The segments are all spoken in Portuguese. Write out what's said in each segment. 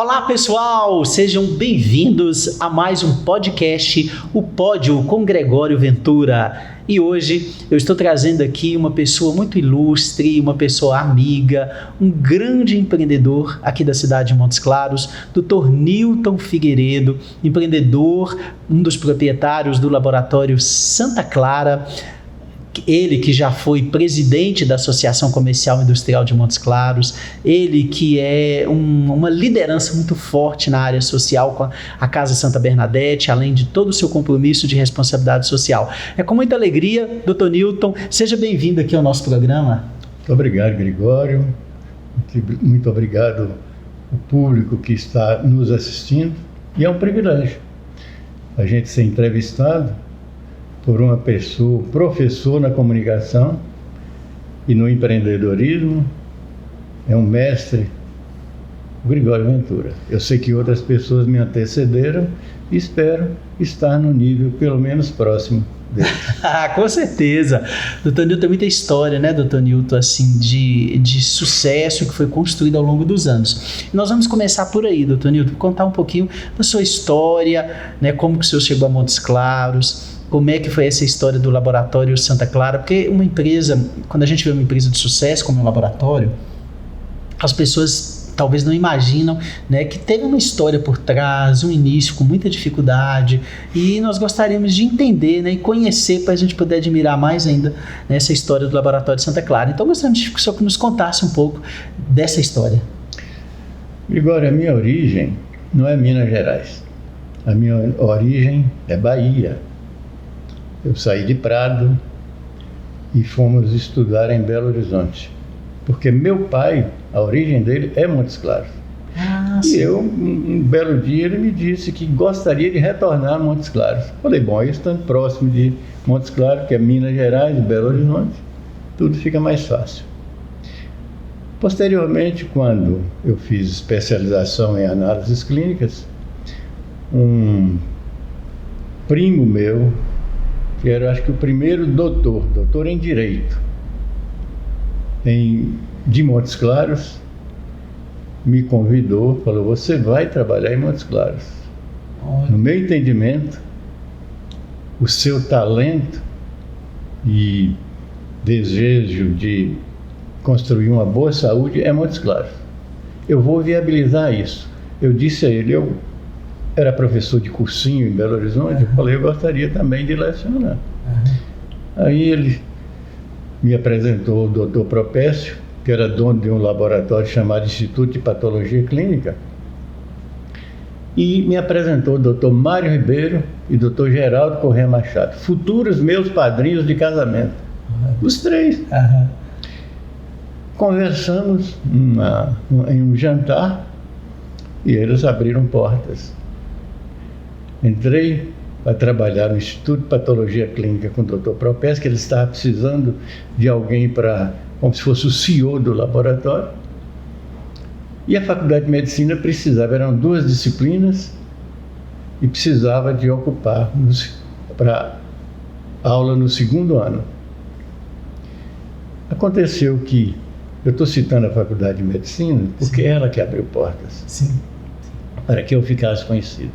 Olá pessoal, sejam bem-vindos a mais um podcast, o Pódio com Gregório Ventura. E hoje eu estou trazendo aqui uma pessoa muito ilustre, uma pessoa amiga, um grande empreendedor aqui da cidade de Montes Claros, Dr. Newton Figueiredo, empreendedor, um dos proprietários do Laboratório Santa Clara. Ele que já foi presidente da Associação Comercial e Industrial de Montes Claros, ele que é uma liderança muito forte na área social com a Casa Santa Bernadette, além de todo o seu compromisso de responsabilidade social. É com muita alegria, Dr. Newton, seja bem-vindo aqui ao nosso programa. Muito obrigado, Gregório. Muito obrigado ao público que está nos assistindo. E é um privilégio a gente ser entrevistado por uma pessoa, professor na comunicação e no empreendedorismo, é um mestre, o Gregório Ventura. Eu sei que outras pessoas me antecederam e espero estar no nível pelo menos próximo dele. Com certeza. Dr. Newton tem muita história, né, Dr. Newton, assim, de sucesso que foi construído ao longo dos anos. E nós vamos começar por aí, Dr. Newton, contar um pouquinho da sua história, né, como que o senhor chegou a Montes Claros, como é que foi essa história do Laboratório Santa Clara, porque uma empresa, quando a gente vê uma empresa de sucesso como um laboratório, as pessoas talvez não imaginam, né, que teve uma história por trás, um início com muita dificuldade, e nós gostaríamos de entender, né, e conhecer para a gente poder admirar mais ainda, né, essa história do Laboratório Santa Clara. Então gostaríamos que o senhor nos contasse um pouco dessa história. Gregório, a minha origem não é Minas Gerais, a minha origem é Bahia. Eu saí de Prado e fomos estudar em Belo Horizonte, porque meu pai, a origem dele é Montes Claros. E eu, um belo dia, ele me disse que gostaria de retornar a Montes Claros. Falei, bom, aí estando próximo de Montes Claros, que é Minas Gerais e Belo Horizonte, tudo fica mais fácil. Posteriormente, quando eu fiz especialização em análises clínicas, um primo meu, que era, acho que o primeiro doutor em Direito de Montes Claros, me convidou, falou, você vai trabalhar em Montes Claros. No meu entendimento, o seu talento e desejo de construir uma boa saúde é Montes Claros. Eu vou viabilizar isso. Eu disse a ele, eu era professor de cursinho em Belo Horizonte, eu falei, eu gostaria também de lecionar. Aí ele me apresentou o Dr. Propécio, que era dono de um laboratório chamado Instituto de Patologia Clínica, e me apresentou o Dr. Mário Ribeiro e o Dr. Geraldo Corrêa Machado, futuros meus padrinhos de casamento. Os três. Conversamos em um jantar e eles abriram portas. Entrei para trabalhar no Instituto de Patologia Clínica com o Dr. Propécio, que ele estava precisando de alguém como se fosse o CEO do laboratório. E a Faculdade de Medicina precisava, eram 2 disciplinas, e precisava de ocupar para aula no 2º ano. Aconteceu que, eu estou citando a Faculdade de Medicina, porque é ela que abriu portas para que eu ficasse conhecido.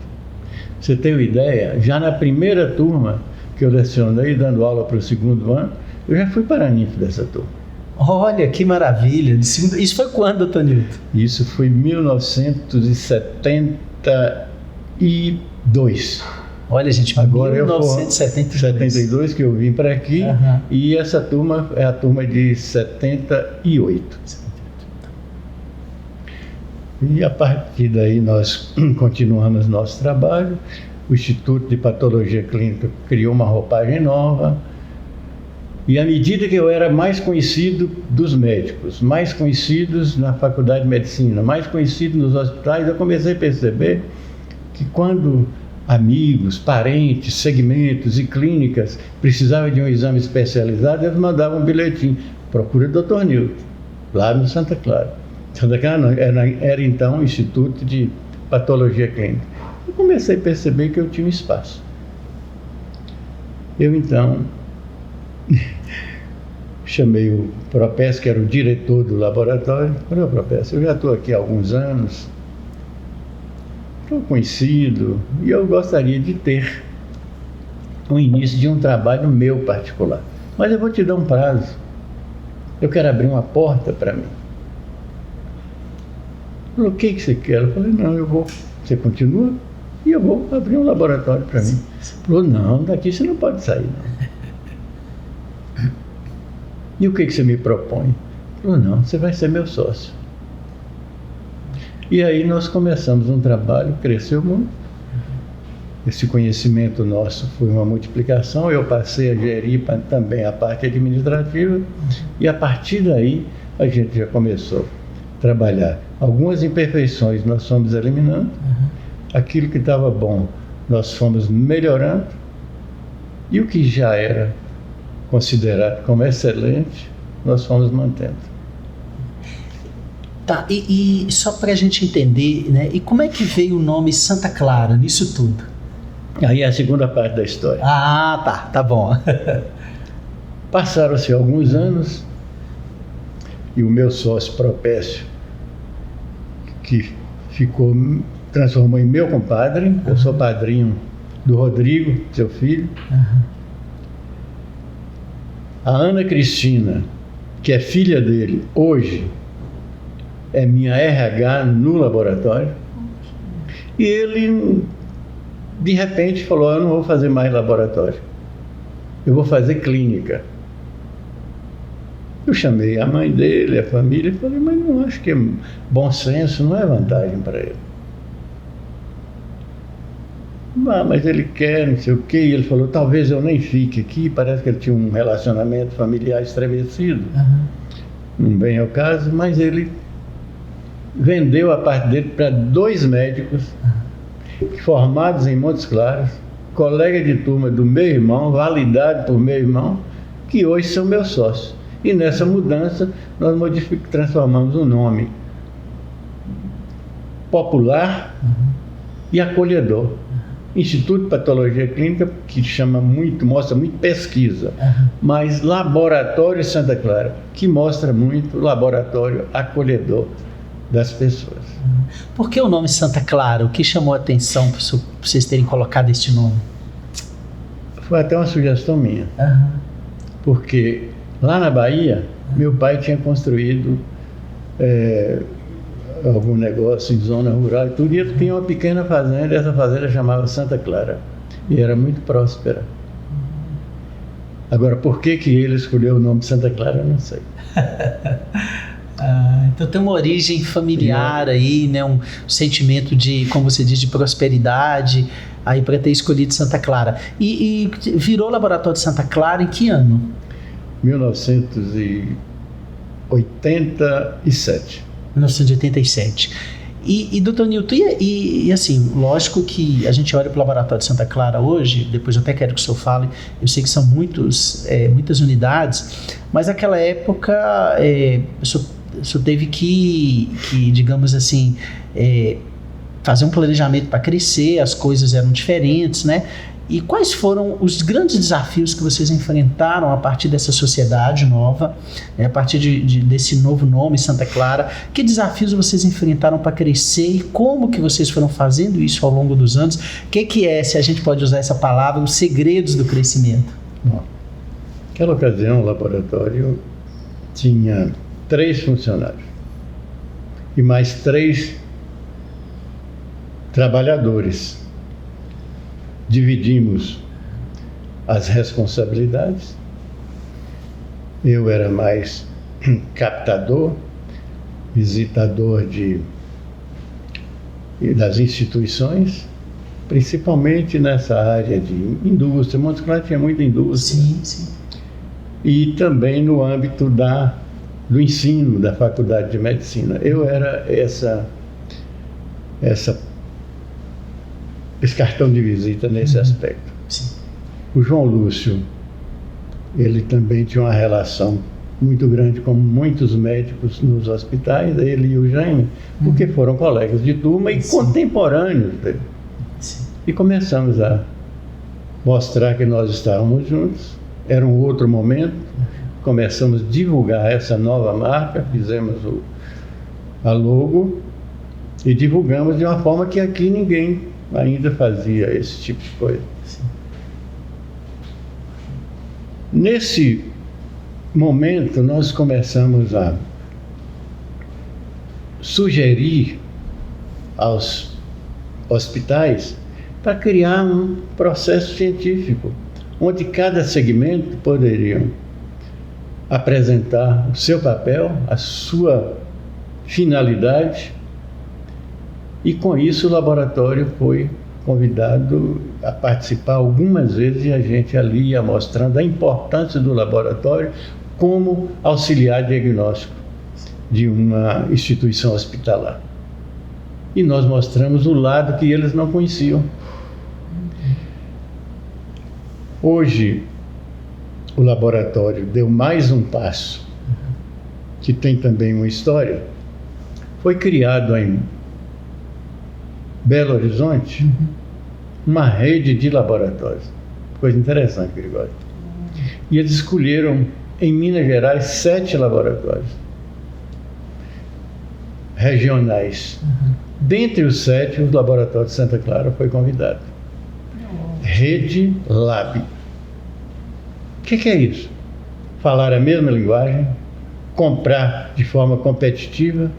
Você tem uma ideia? Já na primeira turma que eu lecionei, dando aula para o 2º ano, eu já fui paraninfo dessa turma. Olha, que maravilha! Isso foi quando, doutor Newton? Isso foi em 1972. Olha, gente, agora 1972 que eu vim para aqui, e essa turma é a turma de 78. E a partir daí nós continuamos nosso trabalho. O Instituto de Patologia Clínica criou uma roupagem nova. E à medida que eu era mais conhecido dos médicos, mais conhecidos na Faculdade de Medicina, mais conhecido nos hospitais, eu comecei a perceber que quando amigos, parentes, segmentos e clínicas precisavam de um exame especializado, eles mandavam um bilhetinho, procura o Dr. Newton, lá no Santa Clara. Santa Clara não, era então o Instituto de Patologia Clínica. Eu comecei a perceber que eu tinha um espaço. Eu então chamei o Propécio, que era o diretor do laboratório. Falei, Propécio, eu já estou aqui há alguns anos estou conhecido e eu gostaria de ter o início de um trabalho meu particular. Mas eu vou te dar um prazo. Eu quero abrir uma porta para mim. Ele falou, o que você quer? Eu falei, não, eu vou. Você continua e eu vou abrir um laboratório para mim. Ele falou, não, daqui você não pode sair, não. E o que você me propõe? Ele falou, não, você vai ser meu sócio. E aí nós começamos um trabalho, cresceu muito. Esse conhecimento nosso foi uma multiplicação, eu passei a gerir também a parte administrativa e a partir daí a gente já começou a trabalhar. Algumas imperfeições nós fomos eliminando, aquilo que estava bom nós fomos melhorando e o que já era considerado como excelente nós fomos mantendo. Tá, e só para a gente entender, né? E como é que veio o nome Santa Clara nisso tudo? Aí é a segunda parte da história. Ah, tá bom. Passaram-se alguns anos e o meu sócio Propécio, que transformou em meu compadre, eu sou padrinho do Rodrigo, seu filho. A Ana Cristina, que é filha dele, hoje é minha RH no laboratório. E ele, de repente, falou, eu não vou fazer mais laboratório, eu vou fazer clínica. Eu chamei a mãe dele, a família, e falei, mas não acho que é bom senso, não é vantagem para ele. Ah, mas ele quer, não sei o quê. E ele falou, talvez eu nem fique aqui. Parece que ele tinha um relacionamento familiar estremecido. Não vem ao caso, mas ele vendeu a parte dele para 2 médicos formados em Montes Claros, colega de turma do meu irmão, validado por meu irmão, que hoje são meus sócios. E nessa mudança nós transformamos o nome popular e acolhedor. Instituto de Patologia Clínica, que mostra muito pesquisa, mas Laboratório Santa Clara, que mostra muito laboratório acolhedor das pessoas. Por que o nome Santa Clara? O que chamou a atenção para vocês terem colocado este nome? Foi até uma sugestão minha. Porque lá na Bahia, meu pai tinha construído algum negócio em zona rural e tudo, e ele tinha uma pequena fazenda, e essa fazenda chamava Santa Clara, e era muito próspera. Agora, por que ele escolheu o nome Santa Clara, eu não sei. Então tem uma origem familiar aí, né? Um sentimento de, como você diz, de prosperidade, aí para ter escolhido Santa Clara. E virou Laboratório de Santa Clara em que ano? 1987. 1987. E doutor Nilton, e assim, lógico que a gente olha para o Laboratório de Santa Clara hoje, depois eu até quero que o senhor fale, eu sei que são muitas unidades, mas naquela época o senhor teve que, digamos assim, fazer um planejamento para crescer, as coisas eram diferentes, né? E quais foram os grandes desafios que vocês enfrentaram a partir dessa sociedade nova, né, a partir desse novo nome, Santa Clara? Que desafios vocês enfrentaram para crescer e como que vocês foram fazendo isso ao longo dos anos? O que é, se a gente pode usar essa palavra, os segredos do crescimento? Bom, naquela ocasião o laboratório tinha 3 funcionários e mais 3 trabalhadores. Dividimos as responsabilidades. Eu era mais captador, visitador das instituições, principalmente nessa área de indústria. Montes Claros tinha muita indústria. Sim. E também no âmbito do ensino da Faculdade de Medicina. Eu era esse cartão de visita nesse aspecto. Sim. O João Lúcio, ele também tinha uma relação muito grande com muitos médicos nos hospitais, ele e o Jaime, porque foram colegas de turma e contemporâneos dele. Sim. E começamos a mostrar que nós estávamos juntos, era um outro momento, começamos a divulgar essa nova marca, fizemos a logo E divulgamos de uma forma que aqui ninguém ainda fazia esse tipo de coisa. Sim. Nesse momento, nós começamos a sugerir aos hospitais para criar um processo científico, onde cada segmento poderia apresentar o seu papel, a sua finalidade, e com isso o laboratório foi convidado a participar algumas vezes, e a gente ali ia mostrando a importância do laboratório como auxiliar diagnóstico de uma instituição hospitalar. E nós mostramos o lado que eles não conheciam. Hoje, o laboratório deu mais um passo, que tem também uma história. Foi criado em Belo Horizonte uma rede de laboratórios. Coisa interessante, Gregório. E eles escolheram, em Minas Gerais, 7 laboratórios regionais. Dentre os 7, o Laboratório de Santa Clara foi convidado. Rede Lab. O que é isso? Falar a mesma linguagem, comprar de forma competitiva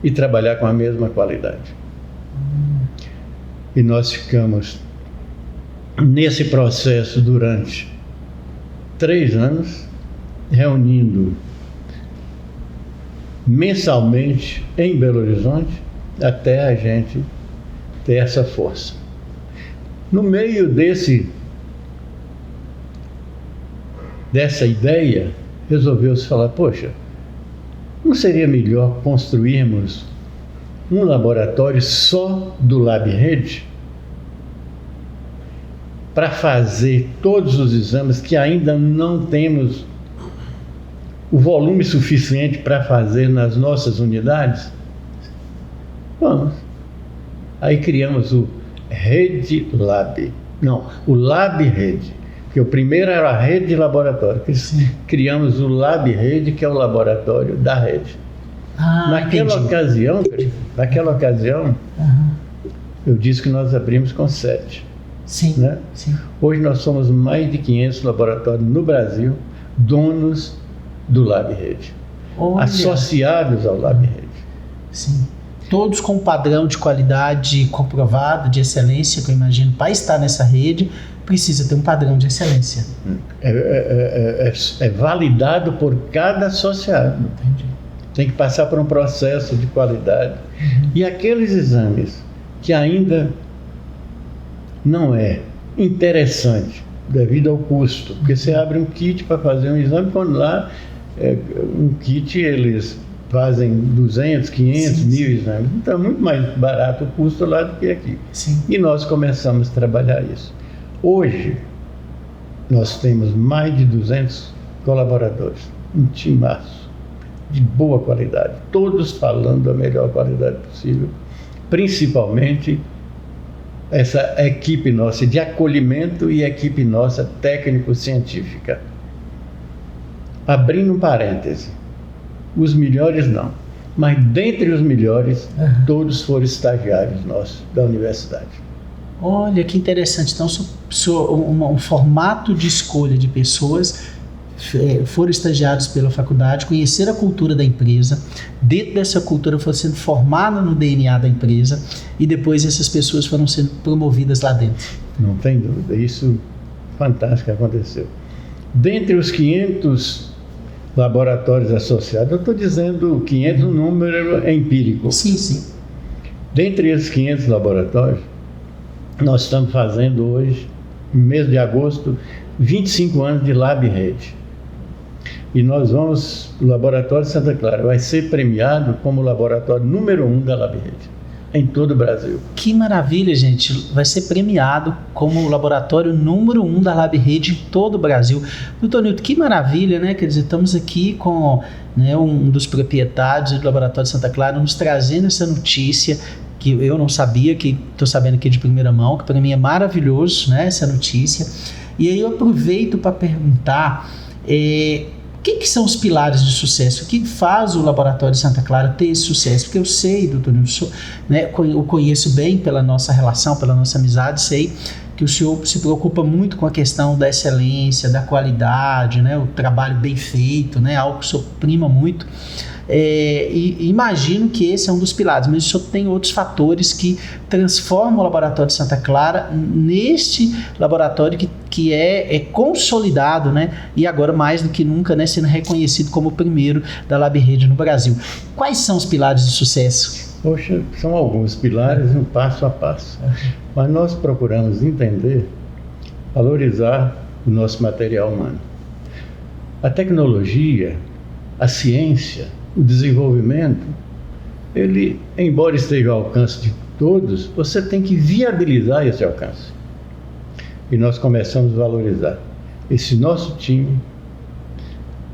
e trabalhar com a mesma qualidade. E nós ficamos nesse processo durante 3 anos, reunindo mensalmente em Belo Horizonte, até a gente ter essa força. No meio dessa ideia, resolveu-se falar, poxa, não seria melhor construirmos um laboratório só do LabRede para fazer todos os exames que ainda não temos o volume suficiente para fazer nas nossas unidades? Vamos. Aí criamos o Rede Lab. Não, o LabRede, porque o primeiro era a rede de laboratório. Criamos o LabRede, que é o laboratório da rede. Naquela ocasião, eu disse que nós abrimos com 7. Sim, né? sim. Hoje nós somos mais de 500 laboratórios no Brasil, donos do LabRede, associados ao LabRede. Sim. Todos com padrão de qualidade comprovado, de excelência, que eu imagino, para estar nessa rede, precisa ter um padrão de excelência. É validado por cada associado. Entendi. Tem que passar por um processo de qualidade. E aqueles exames que ainda não é interessante devido ao custo, porque você abre um kit para fazer um exame, quando lá um kit eles fazem 200, 500, 1.000 exames. Então é muito mais barato o custo lá do que aqui. Sim. E nós começamos a trabalhar isso. Hoje, nós temos mais de 200 colaboradores, um timaço de boa qualidade, todos falando da melhor qualidade possível, principalmente essa equipe nossa de acolhimento e equipe nossa técnico-científica. Abrindo um parêntese, os melhores não, mas dentre os melhores, todos foram estagiários nossos da universidade. Olha que interessante. Então, um formato de escolha de pessoas foram estagiados pela faculdade, conheceram a cultura da empresa, dentro dessa cultura foram sendo formadas no DNA da empresa e depois essas pessoas foram sendo promovidas lá dentro. Não tem dúvida, isso fantástico aconteceu. Dentre os 500 laboratórios associados, eu estou dizendo 500 um número empírico. Sim, sim. Dentre esses 500 laboratórios, nós estamos fazendo hoje, no mês de agosto, 25 anos de LabRede. E nós vamos, o Laboratório de Santa Clara vai ser premiado como o laboratório número 1 da LabRede, em todo o Brasil. Que maravilha, gente. Vai ser premiado como o laboratório número 1 da LabRede em todo o Brasil. Doutor Nilton, que maravilha, né? Quer dizer, estamos aqui com um dos proprietários do Laboratório de Santa Clara nos trazendo essa notícia que eu não sabia, que estou sabendo aqui de primeira mão, que para mim é maravilhoso, né, essa notícia. E aí eu aproveito para perguntar O que são os pilares de sucesso? O que faz o Laboratório de Santa Clara ter esse sucesso? Porque eu sei, doutor Nilson, né, eu conheço bem pela nossa relação, pela nossa amizade, sei que o senhor se preocupa muito com a questão da excelência, da qualidade, né, o trabalho bem feito, né, algo que o senhor prima muito. E imagino que esse é um dos pilares, mas o senhor tem outros fatores que transformam o Laboratório de Santa Clara neste laboratório que é consolidado, né? E agora mais do que nunca, né, sendo reconhecido como o primeiro da LabRede no Brasil. Quais são os pilares de sucesso? Poxa, são alguns pilares, um passo a passo. Mas nós procuramos entender, valorizar o nosso material humano. A tecnologia, a ciência, o desenvolvimento, ele, embora esteja ao alcance de todos, você tem que viabilizar esse alcance. E nós começamos a valorizar esse nosso time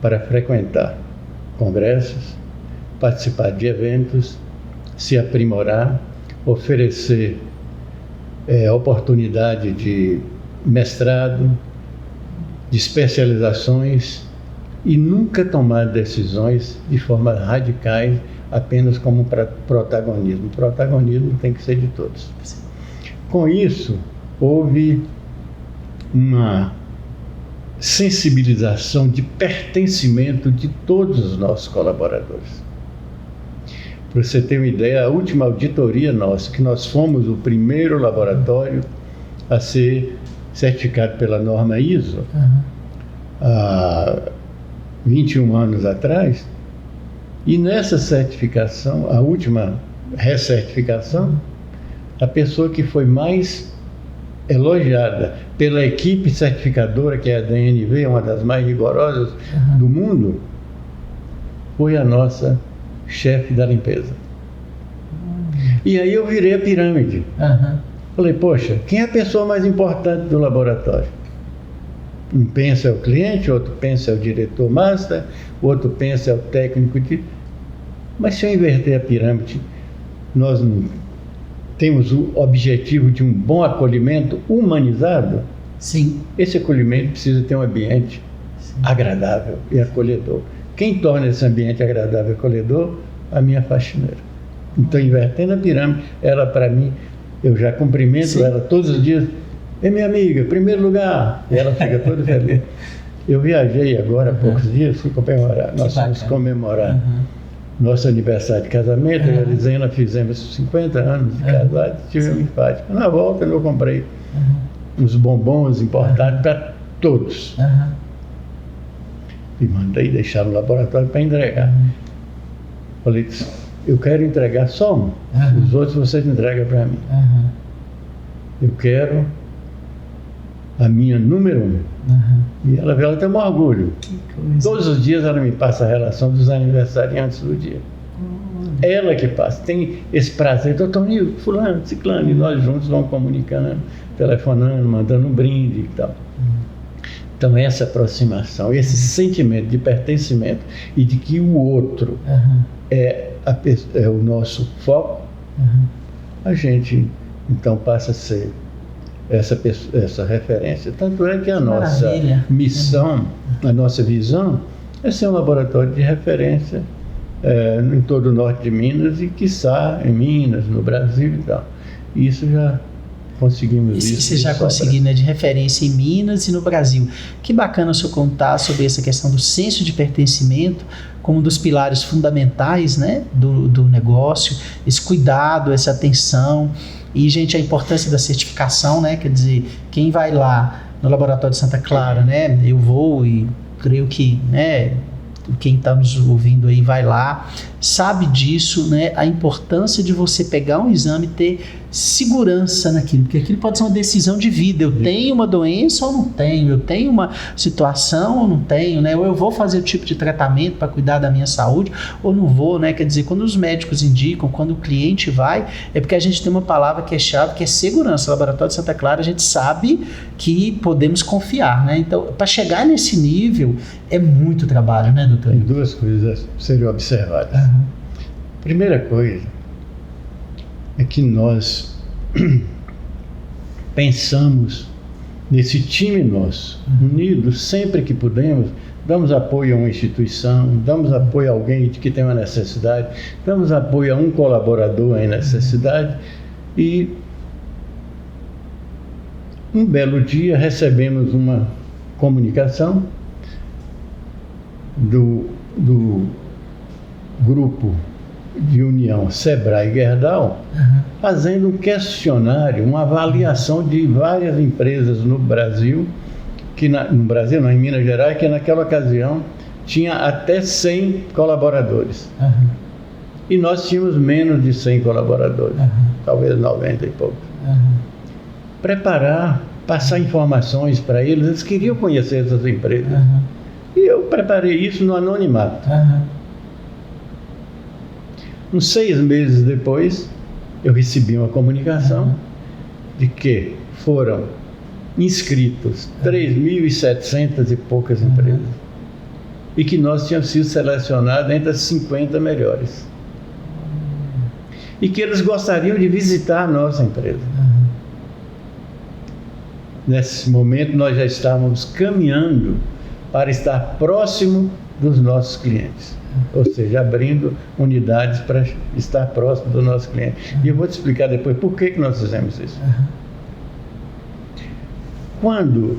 para frequentar congressos, participar de eventos, se aprimorar, oferecer oportunidade de mestrado, de especializações, e nunca tomar decisões de forma radicais apenas como protagonismo. O protagonismo tem que ser de todos. Com isso, houve uma sensibilização de pertencimento de todos os nossos colaboradores. Para você ter uma ideia, a última auditoria nossa, que nós fomos o primeiro laboratório a ser certificado pela norma ISO, há 21 anos atrás, e nessa certificação, a última recertificação, a pessoa que foi mais elogiada pela equipe certificadora, que é a DNV, uma das mais rigorosas do mundo, foi a nossa chefe da limpeza. E aí eu virei a pirâmide. Falei, poxa, quem é a pessoa mais importante do laboratório? Um pensa é o cliente, outro pensa é o diretor master, outro pensa é o técnico de... Mas se eu inverter a pirâmide, nós não temos o objetivo de um bom acolhimento humanizado? Sim. Esse acolhimento precisa ter um ambiente agradável e acolhedor. Quem torna esse ambiente agradável e acolhedor? A minha faxineira. Então, invertendo a pirâmide, ela para mim, eu já cumprimento ela todos os dias. É minha amiga, primeiro lugar. E ela fica toda feliz. Eu viajei agora há poucos dias, fui comemorar. Nós fomos comemorar nosso aniversário de casamento. Eu e a Elisena fizemos 50 anos de casados, tivemos empate. Na volta eu comprei uns bombons importados para todos. E mandei deixar no laboratório para entregar. Falei, eu quero entregar só um. Os outros vocês entregam para mim. Eu quero a minha número 1. E ela tem um orgulho. Todos os dias ela me passa a relação dos aniversariantes do dia. Ela que passa, tem esse prazer. Doutor Nilson, fulano, ciclano, e nós juntos vamos comunicando, telefonando, mandando um brinde e tal. Então essa aproximação, esse sentimento de pertencimento e de que o outro é o nosso foco, a gente então passa a ser essa referência. Tanto é que a nossa missão, a nossa visão é ser um laboratório de referência em todo o norte de Minas e, quiçá, em Minas, no Brasil e tal. Isso já conseguimos isso. Você já conseguiu, né, de referência em Minas e no Brasil. Que bacana o senhor contar sobre essa questão do senso de pertencimento como um dos pilares fundamentais, né, do negócio, esse cuidado, essa atenção. E, gente, a importância da certificação, né? Quer dizer, quem vai lá no Laboratório de Santa Clara, né? Eu vou e creio que, né, quem está nos ouvindo aí vai lá, sabe disso, né? A importância de você pegar um exame e ter segurança naquilo, porque aquilo pode ser uma decisão de vida. Eu tenho uma doença ou não tenho? Eu tenho uma situação ou não tenho, né? Ou eu vou fazer o tipo de tratamento para cuidar da minha saúde ou não vou, né? Quer dizer, quando os médicos indicam, quando o cliente vai, é porque a gente tem uma palavra que é chave, que é segurança. O Laboratório de Santa Clara, a gente sabe que podemos confiar, né? Então, para chegar nesse nível, é muito trabalho, né, doutor? Tem duas coisas seriam observadas. Primeira coisa é que nós pensamos nesse time nosso, unidos sempre que podemos, damos apoio a uma instituição, damos apoio a alguém que tem uma necessidade, damos apoio a um colaborador em necessidade e um belo dia recebemos uma comunicação do grupo de união Sebrae Gerdau, fazendo um questionário, uma avaliação de várias empresas no Brasil, no Brasil não, em Minas Gerais, que naquela ocasião tinha até 100 colaboradores. E nós tínhamos menos de 100 colaboradores, talvez 90 e poucos. Preparar, passar informações para eles, eles queriam conhecer essas empresas. E eu preparei isso no anonimato. Uns 6 meses depois, eu recebi uma comunicação de que foram inscritos 3.700 e poucas empresas e que nós tínhamos sido selecionados entre as 50 melhores e que eles gostariam de visitar a nossa empresa. Nesse momento nós já estávamos caminhando para estar próximo dos nossos clientes, ou seja, abrindo unidades para estar próximo do nosso cliente. E eu vou te explicar depois por que nós fizemos isso. Quando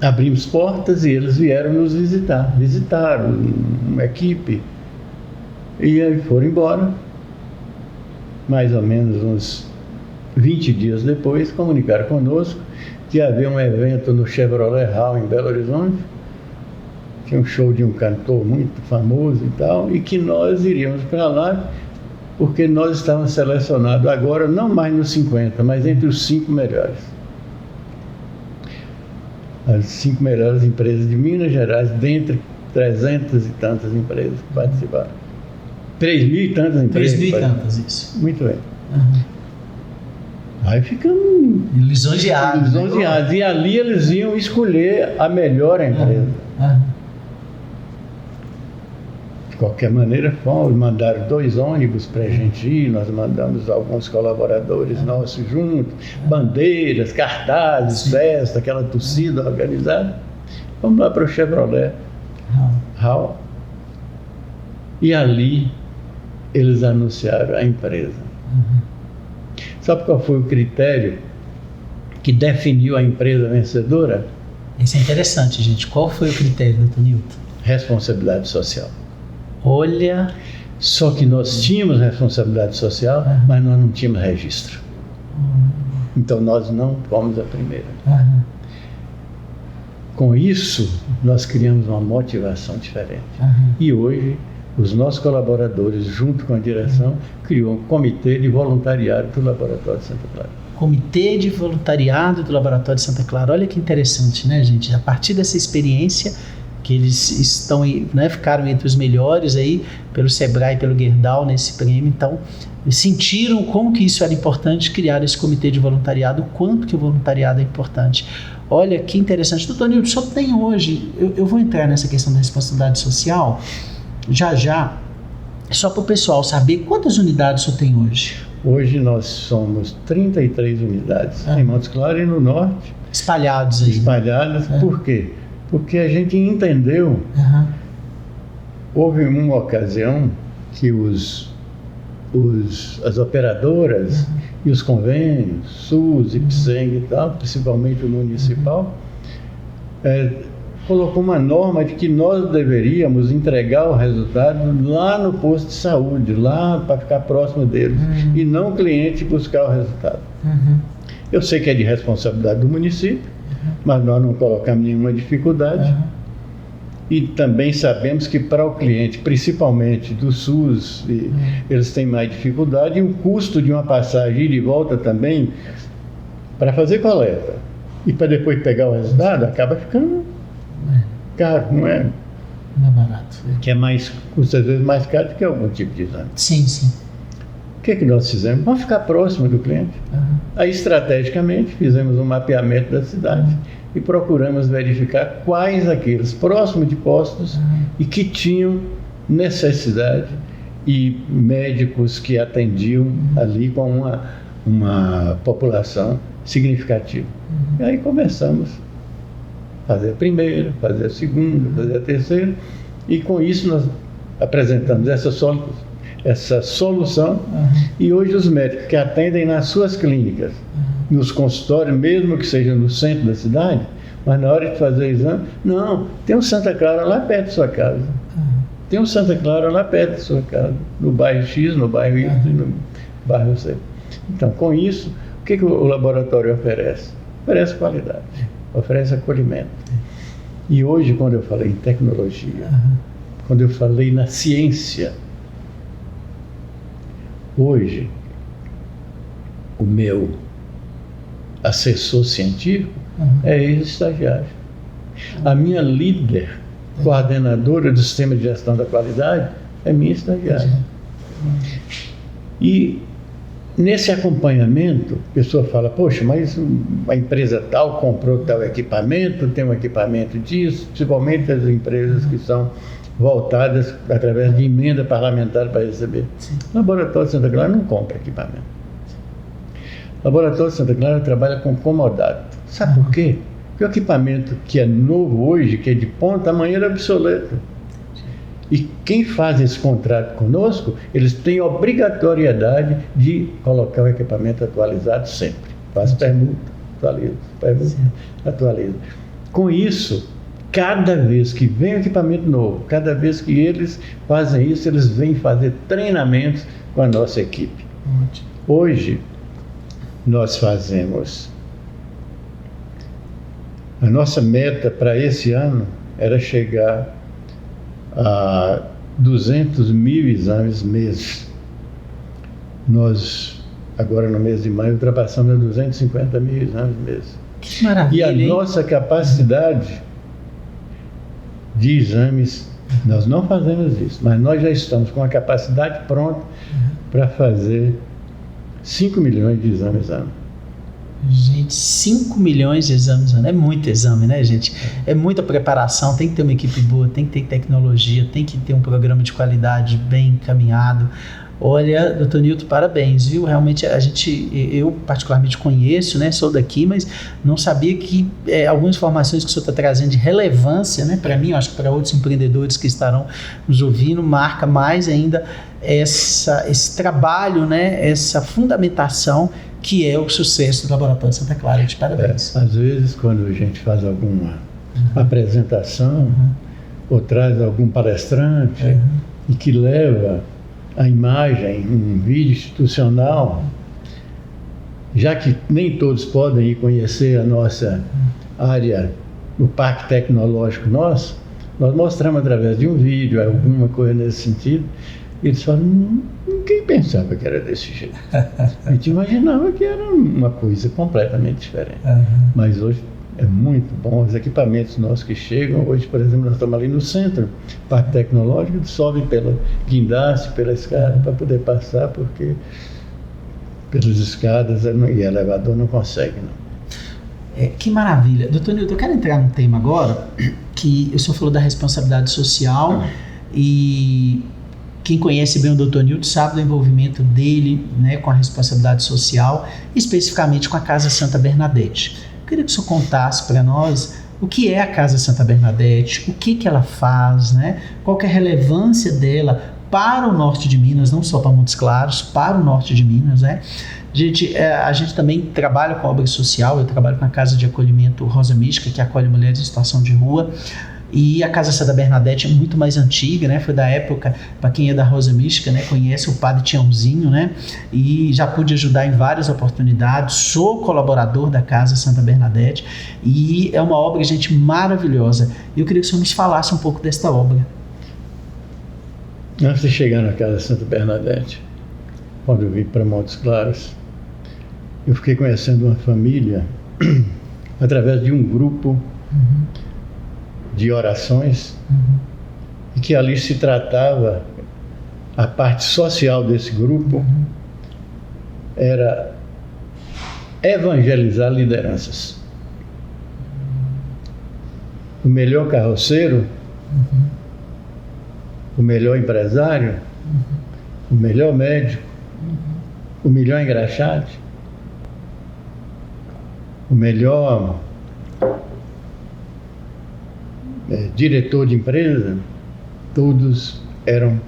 abrimos portas e eles vieram nos visitaram uma equipe e aí foram embora. Mais ou menos uns 20 dias depois, comunicaram conosco que havia um evento no Chevrolet Hall em Belo Horizonte, tinha um show de um cantor muito famoso e tal, e que nós iríamos para lá porque nós estávamos selecionados agora, não mais nos 50, mas entre os 5 melhores. As 5 melhores empresas de Minas Gerais, dentre 300 e tantas empresas que participaram. 3.000 e tantas empresas. 3.000 e tantas, isso. Muito bem. Aí ficamos lisonjeados. E ali eles iam escolher a melhor empresa. De qualquer maneira, mandaram 2 ônibus para a gente ir, nós mandamos alguns colaboradores nossos juntos, bandeiras, cartazes, festa, aquela torcida organizada. Vamos lá para o Chevrolet Hall. E ali eles anunciaram a empresa. Sabe qual foi o critério que definiu a empresa vencedora? Isso é interessante, gente. Qual foi o critério, Dr. Nilton? Responsabilidade social. Olha... Só que nós tínhamos responsabilidade social, mas nós não tínhamos registro. Então nós não fomos a primeira. Com isso, nós criamos uma motivação diferente. E hoje, os nossos colaboradores, junto com a direção, criou um comitê de voluntariado do Laboratório de Santa Clara. Comitê de Voluntariado do Laboratório de Santa Clara. Olha que interessante, né, gente? A partir dessa experiência que eles estão, né, ficaram entre os melhores aí pelo Sebrae e pelo Gerdau nesse prêmio, então sentiram como que isso era importante, criar esse comitê de voluntariado, o quanto que o voluntariado é importante. Olha que interessante. Doutor Nilton, só tem hoje, eu vou entrar nessa questão da responsabilidade social já, só para o pessoal saber quantas unidades o senhor tem hoje. Hoje nós somos 33 unidades em Montes Claros e no norte. Espalhados aí. Espalhadas, por quê? Porque a gente entendeu, houve uma ocasião que as operadoras e os convênios, SUS, IPSENG e tal, principalmente o municipal, colocou uma norma de que nós deveríamos entregar o resultado lá no posto de saúde, lá para ficar próximo deles, e não o cliente buscar o resultado. Eu sei que é de responsabilidade do município, mas nós não colocamos nenhuma dificuldade. E também sabemos que para o cliente, principalmente do SUS, eles têm mais dificuldade, e o custo de uma passagem ida e volta também, para fazer coleta e para depois pegar o resultado, acaba ficando caro, não é? Não é barato. Que é mais, custa às vezes mais caro do que algum tipo de exame. Sim. O que nós fizemos? Vamos ficar próximo do cliente. Aí, estrategicamente, fizemos um mapeamento da cidade e procuramos verificar quais aqueles próximos de postos e que tinham necessidade e médicos que atendiam ali com uma população significativa. E aí começamos fazer a primeira, fazer a segunda, fazer a terceira, e com isso nós apresentamos essa solução, e hoje os médicos que atendem nas suas clínicas, nos consultórios, mesmo que seja no centro da cidade, mas na hora de fazer o exame, não, tem um Santa Clara lá perto da sua casa. Tem um Santa Clara lá perto da sua casa, no bairro X, no bairro Y, no bairro C. Então, com isso, o que o laboratório oferece? Oferece qualidade, oferece acolhimento. E hoje, quando eu falei em tecnologia, quando eu falei na ciência, hoje, o meu assessor científico é ex-estagiário. A minha líder, coordenadora do sistema de gestão da qualidade, é minha estagiária. E nesse acompanhamento, a pessoa fala, poxa, mas a empresa tal comprou tal equipamento, tem um equipamento disso, principalmente as empresas que são voltadas através de emenda parlamentar para receber. O Laboratório de Santa Clara não compra equipamento. O Laboratório de Santa Clara trabalha com comodato. Sabe por quê? Porque o equipamento que é novo hoje, que é de ponta, amanhã é obsoleto. E quem faz esse contrato conosco, eles têm obrigatoriedade de colocar o equipamento atualizado sempre. Faz permuta, atualiza. Com isso, cada vez que vem um equipamento novo, cada vez que eles fazem isso, eles vêm fazer treinamentos com a nossa equipe. Hoje, nós fazemos... A nossa meta para esse ano era chegar a 200 mil exames mês. Nós, agora no mês de maio, ultrapassamos a 250 mil exames mês. Que maravilha, e a hein? nossa capacidade de exames, nós não fazemos isso, mas nós já estamos com a capacidade pronta para fazer 5 milhões de exames ano. Gente, 5 milhões de exames ano. É muito exame, né, gente? É muita preparação, tem que ter uma equipe boa, tem que ter tecnologia, tem que ter um programa de qualidade bem encaminhado. Olha, doutor Nilton, parabéns, viu? Realmente eu particularmente conheço, né? Sou daqui, mas não sabia que algumas informações que o senhor está trazendo de relevância, né? Para mim, eu acho que para outros empreendedores que estarão nos ouvindo, marca mais ainda esse trabalho, né? Essa fundamentação que é o sucesso do Laboratório de Santa Clara. De parabéns. Às vezes, quando a gente faz alguma apresentação ou traz algum palestrante e que leva a imagem, um vídeo institucional, já que nem todos podem ir conhecer a nossa área, o parque tecnológico nosso, nós mostramos através de um vídeo, alguma coisa nesse sentido, e eles falam, ninguém pensava que era desse jeito. A gente imaginava que era uma coisa completamente diferente. Mas hoje é muito bom, os equipamentos nossos que chegam, hoje, por exemplo, nós estamos ali no centro, parque tecnológico, sobe pela guindaste, pela escada, para poder passar, porque pelas escadas e elevador não consegue, não. Que maravilha. Doutor Nilton, eu quero entrar num tema agora, que o senhor falou da responsabilidade social, e quem conhece bem o Dr. Nilton sabe do envolvimento dele, né, com a responsabilidade social, especificamente com a Casa Santa Bernadette. Eu queria que o senhor contasse para nós o que é a Casa Santa Bernadette, o que ela faz, né? Qual que é a relevância dela para o norte de Minas, não só para Montes Claros, para o norte de Minas, né? A gente também trabalha com obra social, eu trabalho com a Casa de Acolhimento Rosa Mística, que acolhe mulheres em situação de rua, e a Casa Santa Bernadette é muito mais antiga, né? Foi da época, para quem é da Rosa Mística, né? Conhece o Padre Tiãozinho, né? E já pude ajudar em várias oportunidades, sou colaborador da Casa Santa Bernadette, e é uma obra, gente, maravilhosa. Eu queria que o senhor nos falasse um pouco desta obra. Antes de chegar na Casa Santa Bernadette, quando eu vim para Montes Claros, eu fiquei conhecendo uma família através de um grupo de orações, e que ali se tratava, a parte social desse grupo era evangelizar lideranças. O melhor carroceiro, o melhor empresário, o melhor médico, o melhor engraxate, o melhor diretor de empresa, todos eram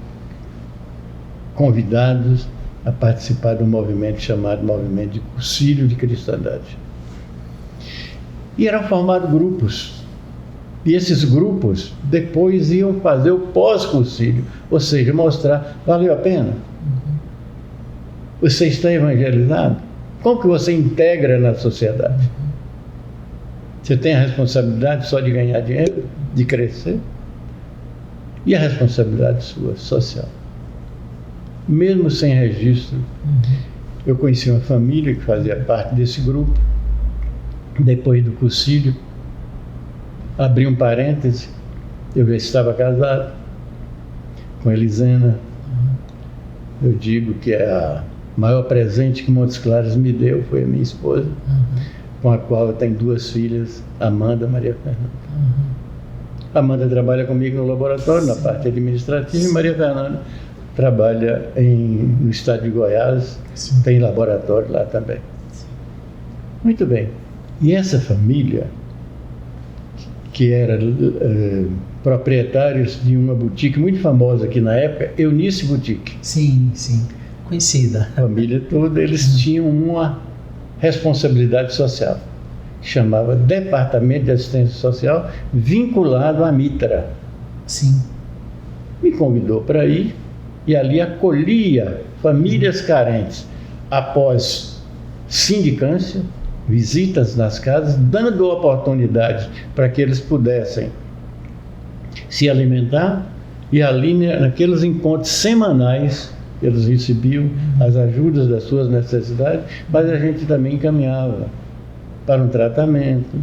convidados a participar de um movimento chamado Movimento de Concílio de Cristandade. E eram formados grupos. E esses grupos depois iam fazer o pós-concílio, ou seja, mostrar, valeu a pena? Você está evangelizado? Como que você integra na sociedade? Você tem a responsabilidade só de ganhar dinheiro, de crescer? E a responsabilidade sua, social? Mesmo sem registro, eu conheci uma família que fazia parte desse grupo. Depois do concílio, abri um parêntese, eu já estava casado com Elisena. Eu digo que a maior presente que Montes Claros me deu foi a minha esposa, com a qual eu tenho 2 filhas, Amanda e Maria Fernanda. Amanda trabalha comigo no laboratório, na parte administrativa, e Maria Fernanda trabalha no estado de Goiás, tem laboratório lá também. Muito bem. E essa família, que era proprietários de uma boutique muito famosa aqui na época, Eunice Boutique. Sim, conhecida. A família toda, eles tinham uma responsabilidade social, que chamava Departamento de Assistência Social, vinculado à Mitra. Sim. Me convidou para ir e ali acolhia famílias carentes após sindicância, visitas nas casas, dando oportunidade para que eles pudessem se alimentar, e ali naqueles encontros semanais eles recebiam as ajudas das suas necessidades, mas a gente também encaminhava para um tratamento,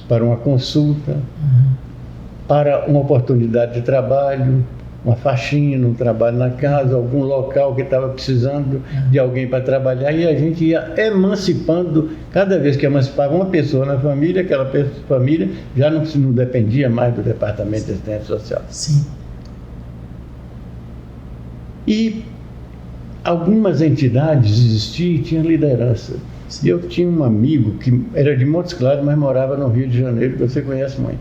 para uma consulta, para uma oportunidade de trabalho, uma faxina, um trabalho na casa, algum local que estava precisando de alguém para trabalhar, e a gente ia emancipando. Cada vez que emancipava uma pessoa na família, aquela família já não dependia mais do Departamento de Assistência Social. Sim. E algumas entidades existiam e tinham liderança. Sim. E eu tinha um amigo que era de Montes Claros, mas morava no Rio de Janeiro, que você conhece muito.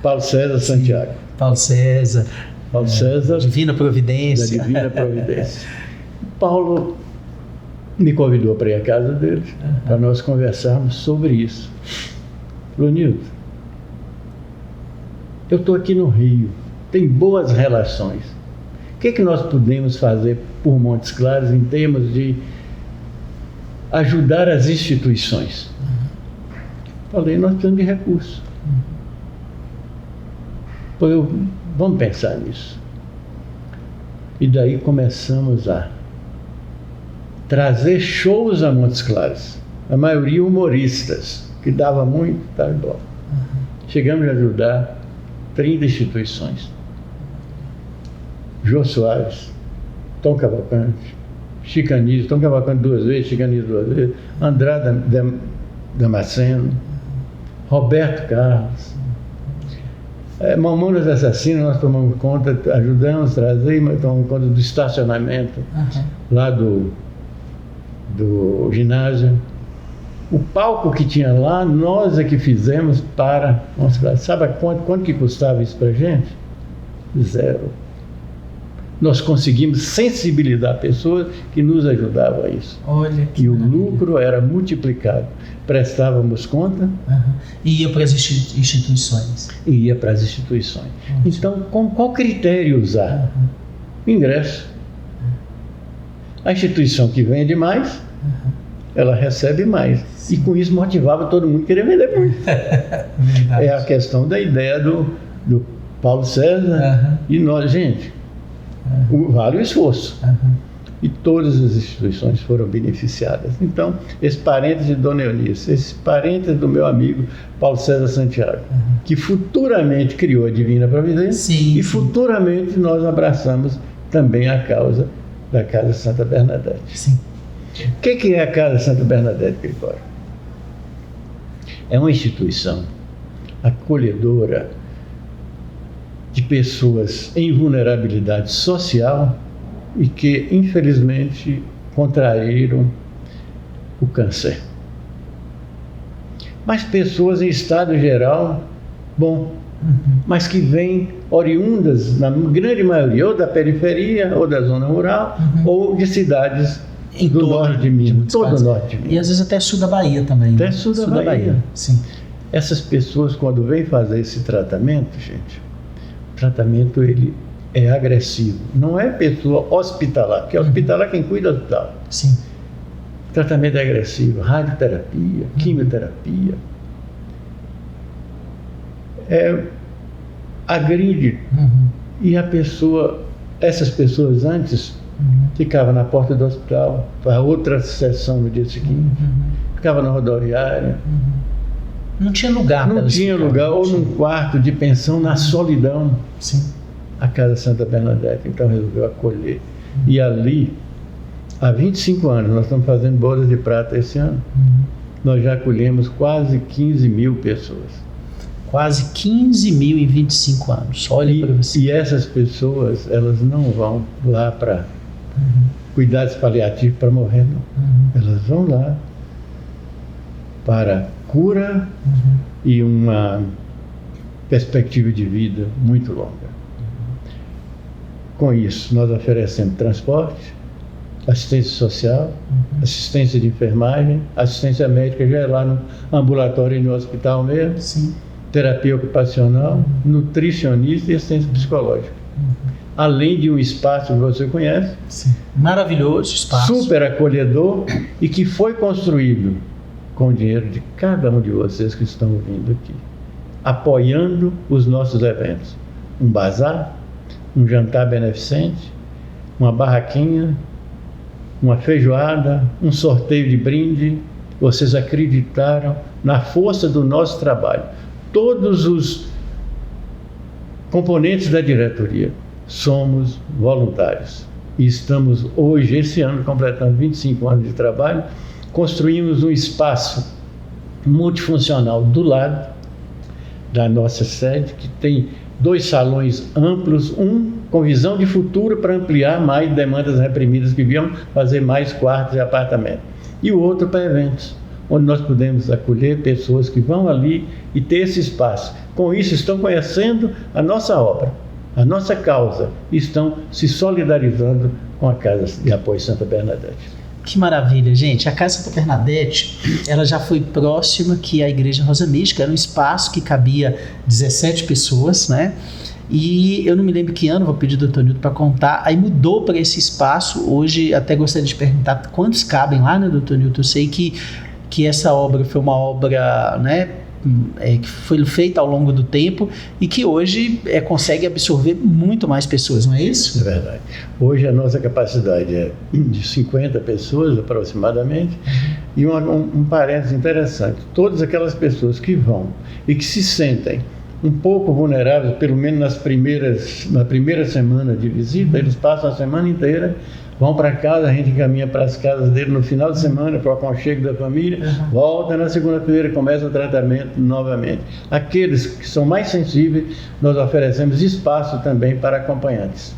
Paulo César Santiago. Paulo César. Divina Providência. Da Divina Providência. Paulo me convidou para ir à casa dele, para nós conversarmos sobre isso. Falou, Nilton, eu estou aqui no Rio, tem boas relações. O que nós podemos fazer por Montes Claros em termos de ajudar as instituições? Falei, nós precisamos de recursos. Vamos pensar nisso. E daí começamos a trazer shows a Montes Claros, a maioria humoristas, que dava muito, estava igual. Chegamos a ajudar 30 instituições. Jô Soares, Tom Cavalcante, Chico Anísio, Tom Cavalcante 2 vezes, Chico Anísio 2 vezes, Andrada Damasceno, Roberto Carlos, Mamonas Assassinas, nós tomamos conta, ajudamos a trazer, mas tomamos conta do estacionamento lá do ginásio. O palco que tinha lá, nós é que fizemos para... Sabe quanto que custava isso para a gente? 0. Nós conseguimos sensibilizar pessoas que nos ajudavam a isso. Olha que e o maravilha. lucro era multiplicado. Prestávamos conta. E ia para as instituições. E ia para as instituições. Então, qual critério usar? Ingresso. A instituição que vende mais, ela recebe mais. Sim. E com isso motivava todo mundo a querer vender muito. É a questão da ideia do Paulo César e nós, gente. Vale o esforço. E todas as instituições foram beneficiadas. Então, esse parênteses de Dona Eunice, esse parênteses do meu amigo Paulo César Santiago, que futuramente criou a Divina Providência, e futuramente nós abraçamos também a causa da Casa Santa Bernadette. Sim. O que é a Casa Santa Bernadette, Gregório? É uma instituição acolhedora de pessoas em vulnerabilidade social e que, infelizmente, contraíram o câncer. mas pessoas em estado geral bom, mas que vêm oriundas, na grande maioria, ou da periferia, ou da zona rural, ou de cidades do norte de Minas, todo o norte de Minas. E às vezes até sul da Bahia também. Até né? sul da Bahia. Sim. Essas pessoas, quando vêm fazer esse tratamento, gente, o tratamento ele é agressivo. Não é pessoa hospitalar, porque hospitalar quem cuida do hospital. Sim. O tratamento é agressivo, radioterapia, quimioterapia. Agride. E a pessoa, essas pessoas antes ficavam na porta do hospital, para outra sessão no dia seguinte, ficava na rodoviária. Não tinha lugar. Não tinha lugar, ou num quarto de pensão na solidão. Sim. A Casa Santa Bernadette, então, resolveu acolher. E ali, há 25 anos, nós estamos fazendo bodas de prata esse ano, nós já acolhemos quase 15 mil pessoas. Quase 15 mil em 25 anos. Olha para você. E essas pessoas, elas não vão lá para cuidados paliativos para morrer, não. Elas vão lá para cura e uma perspectiva de vida muito longa. Com isso, nós oferecemos transporte, assistência social, assistência de enfermagem, assistência médica já é lá no ambulatório e no hospital mesmo, Sim. terapia ocupacional, nutricionista e assistência psicológica. Além de um espaço que você conhece, Sim. Maravilhoso espaço. super acolhedor e que foi construído com o dinheiro de cada um de vocês que estão ouvindo aqui, apoiando os nossos eventos. Um bazar, um jantar beneficente, uma barraquinha, uma feijoada, um sorteio de brinde. Vocês acreditaram na força do nosso trabalho. Todos os componentes da diretoria somos voluntários. E estamos hoje, esse ano, completando 25 anos de trabalho, construímos um espaço multifuncional do lado da nossa sede, que tem 2 salões amplos, um com visão de futuro para ampliar mais demandas reprimidas que vinham fazer mais quartos e apartamentos, e o outro para eventos, onde nós podemos acolher pessoas que vão ali e ter esse espaço. Com isso, estão conhecendo a nossa obra, a nossa causa, e estão se solidarizando com a Casa de Apoio Santa Bernadette. Que maravilha, gente. A Casa Santa Bernadette, ela já foi próxima que a Igreja Rosa Mística, era um espaço que cabia 17 pessoas, né? E eu não me lembro que ano, vou pedir ao Dr. Nilton para contar, aí mudou para esse espaço. Hoje, até gostaria de perguntar quantos cabem lá, né, Dr. Nilton? Eu sei que essa obra foi uma obra, né, que foi feita ao longo do tempo e que hoje consegue absorver muito mais pessoas, não é isso? É verdade. Hoje a nossa capacidade é de 50 pessoas aproximadamente. E um parênteses interessante, todas aquelas pessoas que vão e que se sentem um pouco vulneráveis, pelo menos na primeira semana de visita, eles passam a semana inteira, vão para casa, a gente caminha para as casas dele no final de semana, para o aconchego da família, volta na segunda-feira e começa o tratamento novamente. Aqueles que são mais sensíveis, nós oferecemos espaço também para acompanhantes.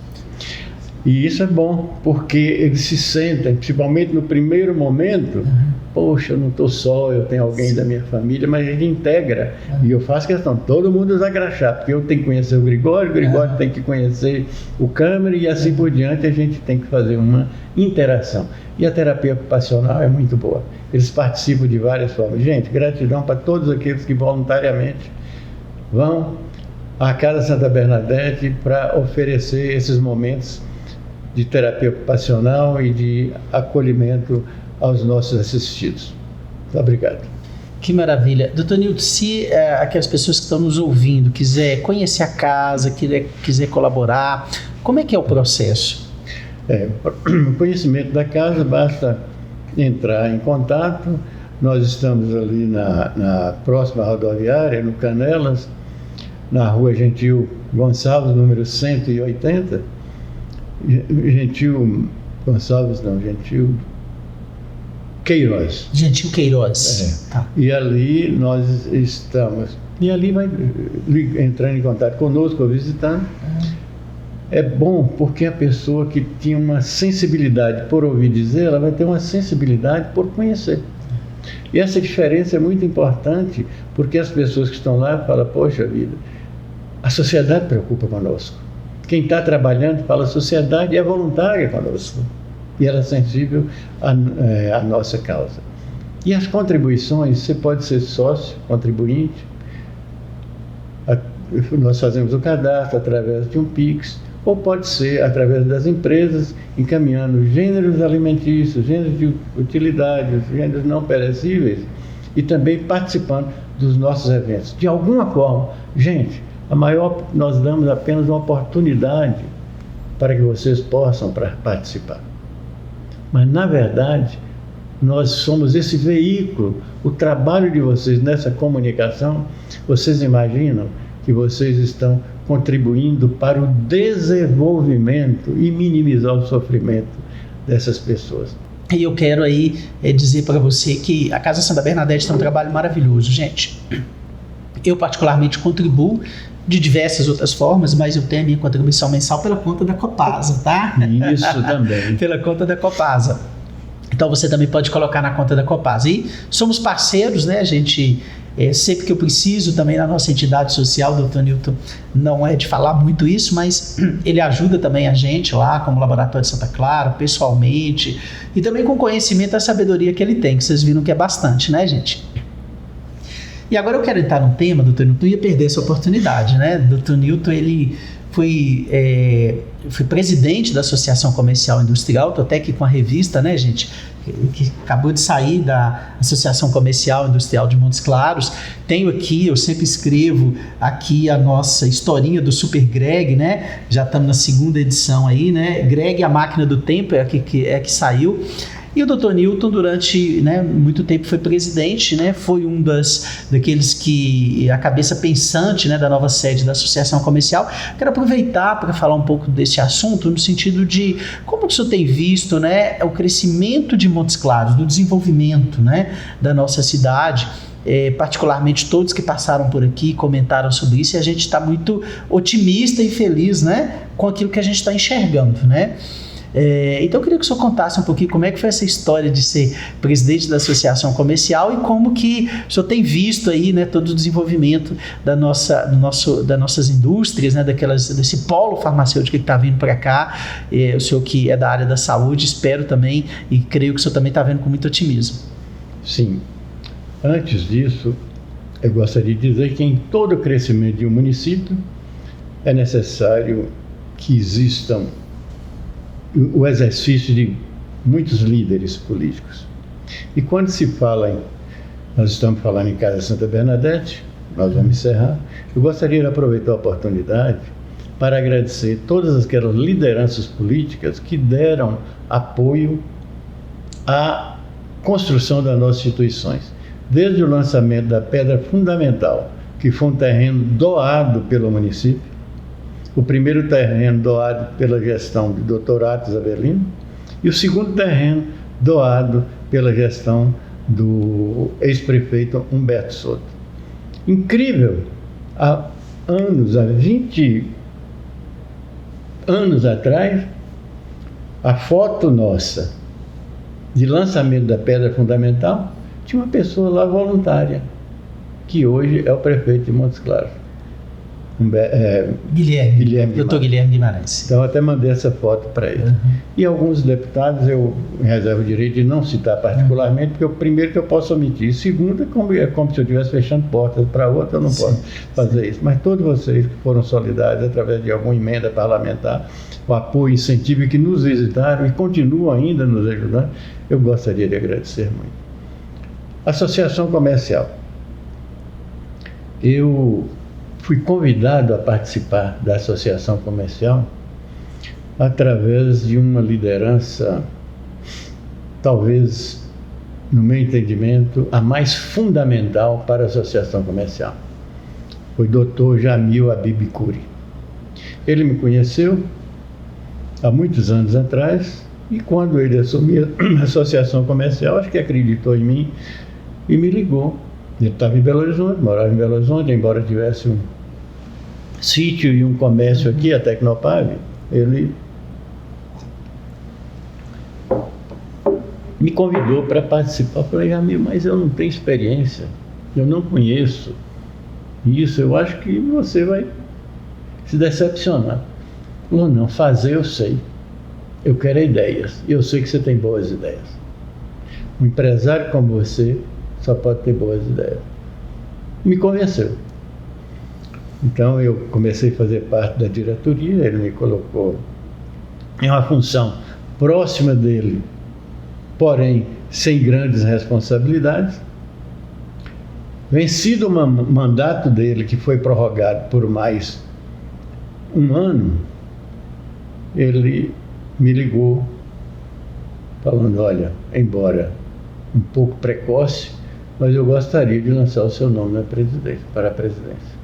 E isso é bom, porque eles se sentem, principalmente no primeiro momento, poxa, eu não estou só, eu tenho alguém da minha família, mas a gente integra. E eu faço questão, todo mundo usa crachá, porque eu tenho que conhecer o Gregório tem que conhecer o Câmara, e assim por diante a gente tem que fazer uma interação. E a terapia ocupacional é muito boa. Eles participam de várias formas. Gente, gratidão para todos aqueles que voluntariamente vão à Casa Santa Bernadette para oferecer esses momentos de terapia ocupacional e de acolhimento aos nossos assistidos. Muito obrigado. Que maravilha. Dr. Nilton, se aquelas pessoas que estão nos ouvindo quiser conhecer a casa, quiser colaborar, como é que é o processo? O conhecimento da casa, basta entrar em contato. Nós estamos ali na próxima rodoviária, no Canelas, na Rua Gentil Gonçalves, número 180. Gentil Queiroz. Gentil Queiroz. Tá. E ali nós estamos. E ali vai entrando em contato conosco, ou visitando. É bom porque a pessoa que tinha uma sensibilidade por ouvir dizer, ela vai ter uma sensibilidade por conhecer. E essa diferença é muito importante, porque as pessoas que estão lá falam, poxa vida, a sociedade preocupa conosco. Quem está trabalhando fala, a sociedade é voluntária conosco. E ela é sensível à nossa causa. E as contribuições, você pode ser sócio, contribuinte. Nós fazemos o cadastro através de um Pix, ou pode ser através das empresas, encaminhando gêneros alimentícios, gêneros de utilidades, gêneros não perecíveis, e também participando dos nossos eventos. De alguma forma, gente, nós damos apenas uma oportunidade para que vocês possam participar. Mas, na verdade, nós somos esse veículo. O trabalho de vocês nessa comunicação, vocês imaginam que vocês estão contribuindo para o desenvolvimento e minimizar o sofrimento dessas pessoas. E eu quero aí dizer para você que a Casa Santa Bernadette tem um trabalho maravilhoso, gente. Eu particularmente contribuo de diversas outras formas, mas eu tenho a minha contribuição mensal pela conta da Copasa, tá? Isso também. Pela conta da Copasa. Então você também pode colocar na conta da Copasa. E somos parceiros, né? A gente, sempre que eu preciso, também na nossa entidade social, o Dr. Newton não é de falar muito isso, mas ele ajuda também a gente lá, como Laboratório de Santa Clara, pessoalmente, e também com conhecimento e sabedoria que ele tem, que vocês viram que é bastante, né, gente? E agora eu quero entrar num tema, Dr. Newton, ia perder essa oportunidade, né? Dr. Newton, ele foi presidente da Associação Comercial e Industrial, estou até aqui com a revista, né, gente, que acabou de sair da Associação Comercial e Industrial de Montes Claros. Tenho aqui, eu sempre escrevo aqui a nossa historinha do Super Greg, né? Já estamos na 2ª edição aí, né? Greg, a máquina do tempo, é que saiu. E o Dr. Newton, durante muito tempo, foi presidente, né? Foi um daqueles que, a cabeça pensante, né, da nova sede da Associação Comercial. Quero aproveitar para falar um pouco desse assunto, no sentido de como o senhor tem visto, né, o crescimento de Montes Claros, do desenvolvimento, né, da nossa cidade. Particularmente todos que passaram por aqui comentaram sobre isso, e a gente está muito otimista e feliz, né, com aquilo que a gente está enxergando, né? Então eu queria que o senhor contasse um pouquinho como é que foi essa história de ser presidente da Associação Comercial e como que o senhor tem visto aí, né, todo o desenvolvimento das nossas indústrias, né, desse polo farmacêutico que está vindo para cá. O senhor que é da área da saúde, espero também e creio que o senhor também está vendo com muito otimismo. Sim. Antes disso, eu gostaria de dizer que em todo o crescimento de um município é necessário que existam o exercício de muitos líderes políticos. E quando se fala nós estamos falando em Casa Santa Bernadette, nós vamos encerrar, eu gostaria de aproveitar a oportunidade para agradecer todas aquelas lideranças políticas que deram apoio à construção das nossas instituições. Desde o lançamento da Pedra Fundamental, que foi um terreno doado pelo município, o primeiro terreno doado pela gestão do Dr. Atos Avelino e o segundo terreno doado pela gestão do ex-prefeito Humberto Soto. Incrível, há 20 anos atrás, a foto nossa de lançamento da Pedra Fundamental tinha uma pessoa lá voluntária, que hoje é o prefeito de Montes Claros. Guilherme Dr. Guilherme Guimarães. Então, eu até mandei essa foto para ele. E alguns deputados eu reservo o direito de não citar particularmente, porque o primeiro que eu posso omitir. Segundo, é como se eu estivesse fechando portas para outra, eu não posso fazer isso. Mas todos vocês que foram solidários através de alguma emenda parlamentar, o apoio, incentivo, que nos visitaram e continuam ainda nos ajudando, eu gostaria de agradecer muito. Associação Comercial. Eu fui convidado a participar da Associação Comercial através de uma liderança, talvez, no meu entendimento, a mais fundamental para a Associação Comercial. Foi o Dr. Jamil Habib Khoury. Ele me conheceu há muitos anos atrás e quando ele assumiu a Associação Comercial, acho que acreditou em mim e me ligou. Ele estava em Belo Horizonte, morava em Belo Horizonte, embora tivesse um sítio e um comércio aqui, a Tecnopave, ele me convidou para participar. Eu falei, amigo, mas eu não tenho experiência, eu não conheço isso, eu acho que você vai se decepcionar. Falou, não, fazer eu sei, eu quero ideias, eu sei que você tem boas ideias. Um empresário como você só pode ter boas ideias. Me convenceu. Então eu comecei a fazer parte da diretoria, ele me colocou em uma função próxima dele, porém sem grandes responsabilidades. Vencido o mandato dele, que foi prorrogado por mais um ano, ele me ligou falando, olha, embora um pouco precoce, mas eu gostaria de lançar o seu nome para a presidência.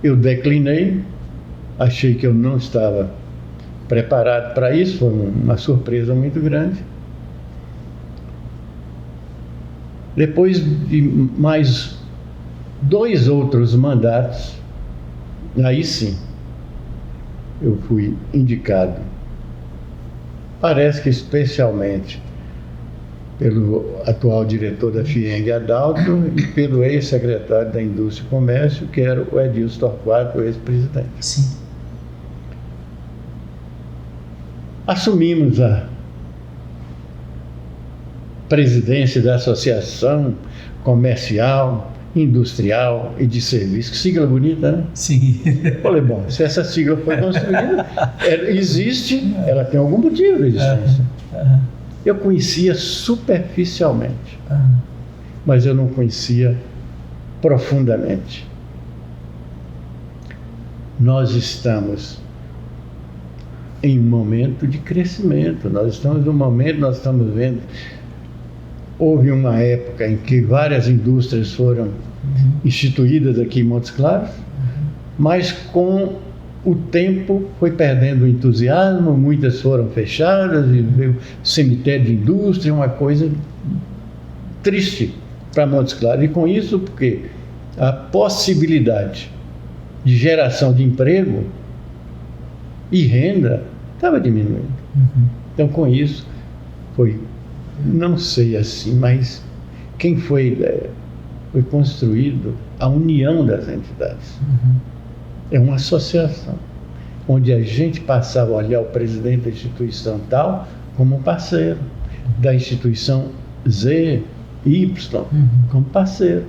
Eu declinei, achei que eu não estava preparado para isso, foi uma surpresa muito grande. Depois de mais 2 outros mandatos, aí sim, eu fui indicado, parece que especialmente pelo atual diretor da FIENG, Adalto, e pelo ex-secretário da Indústria e Comércio, que era o Edilson Torquato, o ex-presidente. Sim. Assumimos a presidência da Associação Comercial, Industrial e de Serviços. Que sigla bonita, né? Sim. Falei, bom, se essa sigla foi construída, existe, ela tem algum motivo de existência. Eu conhecia superficialmente, mas eu não conhecia profundamente. Nós estamos em um momento de crescimento, nós estamos vendo, houve uma época em que várias indústrias foram instituídas aqui em Montes Claros, mas com o tempo foi perdendo o entusiasmo, muitas foram fechadas e veio cemitério de indústria, uma coisa triste para Montes Claros. E com isso, porque a possibilidade de geração de emprego e renda estava diminuindo. Então, com isso, foi, não sei assim, mas quem foi ideia? Foi construído a união das entidades. É uma associação, onde a gente passava a olhar o presidente da instituição tal como um parceiro, da instituição Z, Y, como parceiro.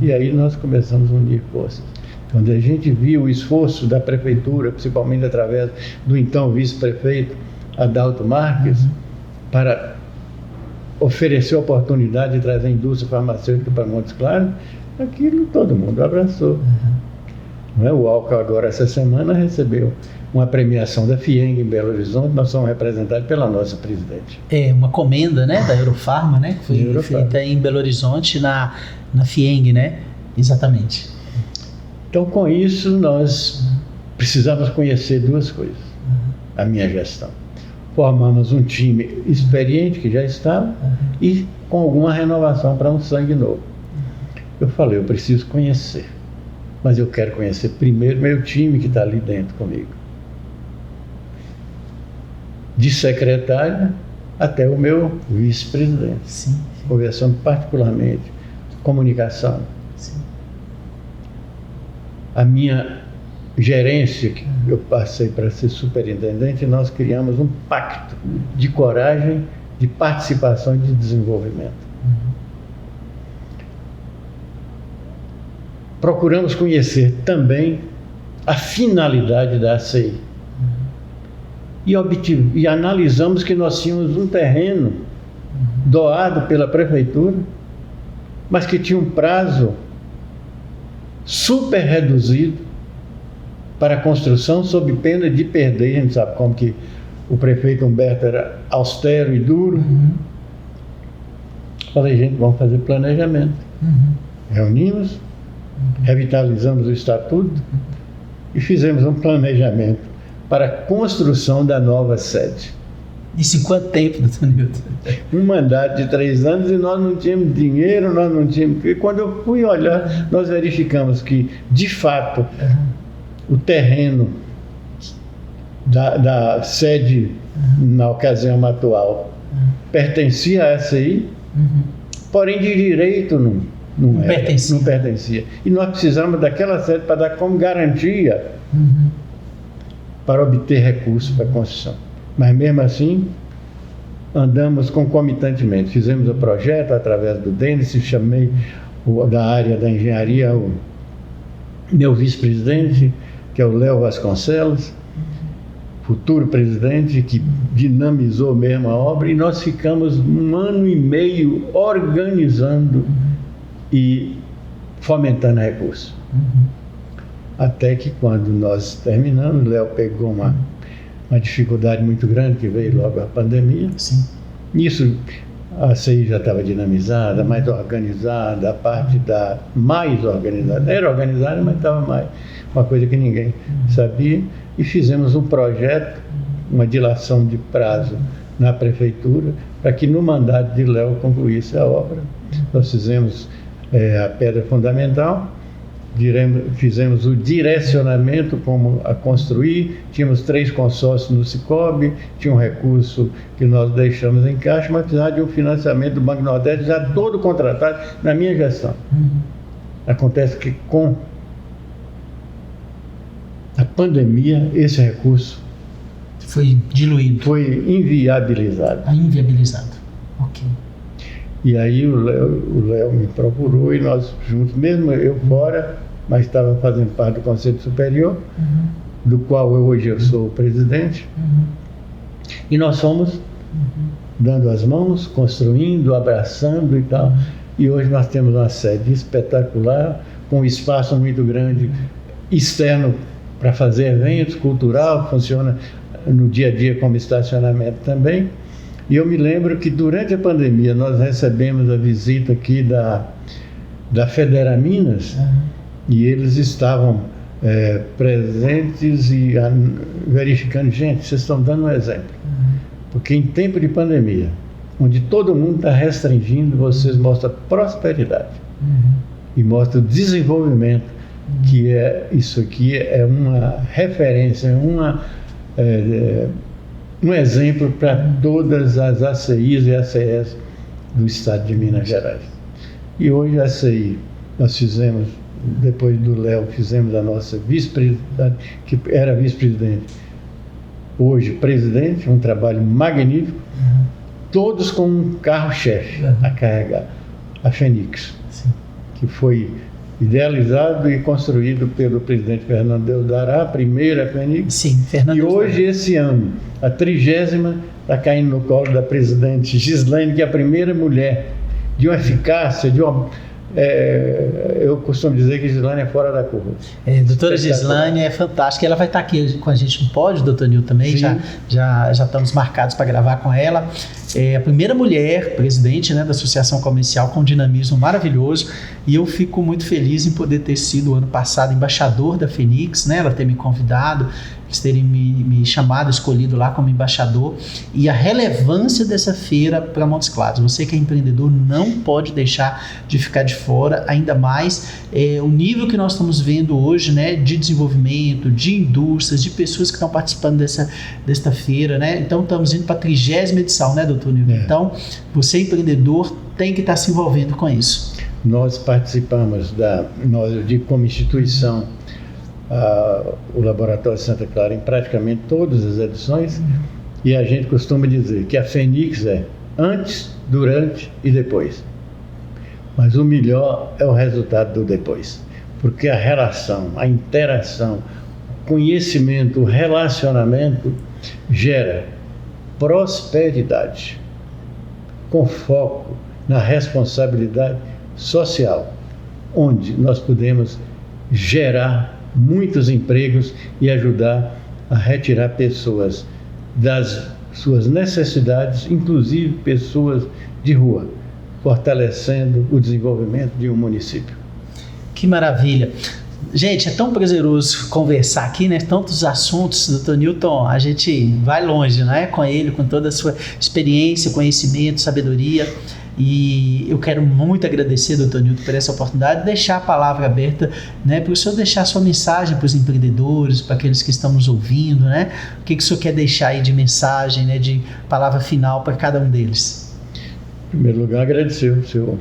E aí nós começamos a unir forças. Quando a gente viu o esforço da prefeitura, principalmente através do então vice-prefeito Adalto Marques, para oferecer a oportunidade de trazer a indústria farmacêutica para Montes Claros, aquilo todo mundo abraçou. O Alca agora essa semana recebeu uma premiação da FIENG em Belo Horizonte, nós somos representados pela nossa presidente. É uma comenda, né, da Eurofarma, né, que foi feita em Belo Horizonte na FIENG, né, exatamente. Então, com isso, nós precisamos conhecer 2 coisas, a minha gestão. Formamos um time experiente que já estava e com alguma renovação para um sangue novo. Eu falei, eu preciso conhecer. Mas eu quero conhecer primeiro meu time que está ali dentro comigo. De secretária até o meu vice-presidente. Sim. Conversando particularmente, comunicação. Sim. A minha gerência, que eu passei para ser superintendente, nós criamos um pacto de coragem, de participação e de desenvolvimento. Procuramos conhecer também a finalidade da ACI. E analisamos que nós tínhamos um terreno doado pela prefeitura, mas que tinha um prazo super reduzido para a construção, sob pena de perder. A gente sabe como que o prefeito Humberto era austero e duro. Falei, gente, vamos fazer planejamento. Reunimos, revitalizamos o estatuto e fizemos um planejamento para a construção da nova sede. Isso em quanto tempo, doutor Nilton? Um mandato de 3 anos e nós não tínhamos dinheiro, nós não tínhamos... E quando eu fui olhar, nós verificamos que, de fato, o terreno da sede, na ocasião atual, pertencia à SCI, porém de direito não pertencia. E nós precisamos daquela sede para dar como garantia para obter recursos para a construção. Mas mesmo assim, andamos concomitantemente. Fizemos o projeto através do Denis, chamei da área da engenharia o meu vice-presidente, que é o Léo Vasconcelos, futuro presidente, que dinamizou mesmo a obra, e nós ficamos 1 ano e meio organizando e fomentando recursos. Até que quando nós terminamos, o Léo pegou uma dificuldade muito grande, que veio logo a pandemia. Sim. Nisso, a CI já estava dinamizada, mais organizada, a parte mais organizada. Era organizada, mas estava mais uma coisa que ninguém sabia. E fizemos um projeto, uma dilação de prazo na prefeitura, para que no mandato de Léo concluísse a obra. Nós fizemos a pedra fundamental, fizemos o direcionamento como a construir, tínhamos 3 consórcios no Cicobi, tinha um recurso que nós deixamos em caixa, mas precisava de um financiamento do Banco Nordeste já todo contratado na minha gestão. Acontece que com a pandemia, esse recurso foi diluído. Foi inviabilizado. Inviabilizado, ok. E aí o Léo me procurou e nós juntos, mesmo eu fora, mas estava fazendo parte do Conselho Superior, do qual hoje eu sou o presidente, e nós fomos dando as mãos, construindo, abraçando e tal, e hoje nós temos uma sede espetacular, com um espaço muito grande, externo, para fazer eventos, cultural, funciona no dia a dia como estacionamento também. E eu me lembro que durante a pandemia nós recebemos a visita aqui da Federaminas, e eles estavam presentes e verificando, gente, vocês estão dando um exemplo. Porque em tempo de pandemia, onde todo mundo está restringindo, vocês mostram prosperidade e mostram desenvolvimento, que isso aqui é uma referência, um exemplo para todas as ACIs e ACS do estado de Minas Gerais. E hoje a ACI, nós fizemos, depois do Léo, fizemos a nossa vice-presidente, que era vice-presidente, hoje presidente, um trabalho magnífico, todos com um carro-chefe a carregar, a Fenix, que foi idealizado e construído pelo presidente Fernando Deusdará, a primeira Fenix. Sim, Fernando. E hoje, esse ano, a 30ª está caindo no colo da presidente Gislaine, que é a primeira mulher de uma eficácia, eu costumo dizer que Gislaine é fora da curva. Doutora Gislaine é fantástica. Ela vai estar aqui com a gente no pódio, doutor Nil, também. Já estamos marcados para gravar com ela. É a primeira mulher presidente, né, da Associação Comercial, com um dinamismo maravilhoso, e eu fico muito feliz em poder ter sido ano passado embaixador da Fenix, né, ela ter me convidado, eles terem me chamado, escolhido lá como embaixador, e a relevância dessa feira para Montes Claros. Você que é empreendedor não pode deixar de ficar de fora, ainda mais o nível que nós estamos vendo hoje, né, de desenvolvimento, de indústrias, de pessoas que estão participando desta feira, né? Então estamos indo para a 30ª edição, né, doutor Nil? Então, você empreendedor tem que estar se envolvendo com isso. Nós participamos como instituição, o Laboratório Santa Clara, em praticamente todas as edições, e a gente costuma dizer que a Fenix é antes, durante e depois. Mas o melhor é o resultado do depois, porque a relação, a interação, o conhecimento, o relacionamento gera prosperidade, com foco na responsabilidade social, onde nós podemos gerar muitos empregos e ajudar a retirar pessoas das suas necessidades, inclusive pessoas de rua, fortalecendo o desenvolvimento de um município. Que maravilha! Gente, é tão prazeroso conversar aqui, né? Tantos assuntos, doutor Newton, a gente vai longe, né? Com ele, com toda a sua experiência, conhecimento, sabedoria. E eu quero muito agradecer, doutor Nilton, por essa oportunidade, deixar a palavra aberta, né, para o senhor deixar a sua mensagem para os empreendedores, para aqueles que estão nos ouvindo, né? O que o senhor quer deixar aí de mensagem, né, de palavra final para cada um deles? Em primeiro lugar, agradecer o seu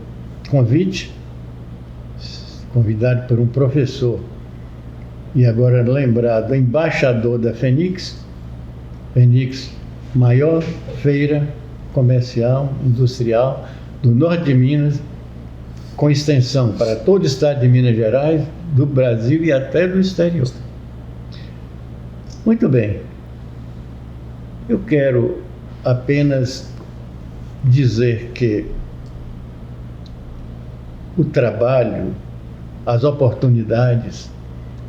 convite, convidado por um professor e agora lembrado embaixador da Fenix, maior feira comercial, industrial do norte de Minas, com extensão para todo o estado de Minas Gerais, do Brasil e até do exterior. Muito bem, eu quero apenas dizer que o trabalho, as oportunidades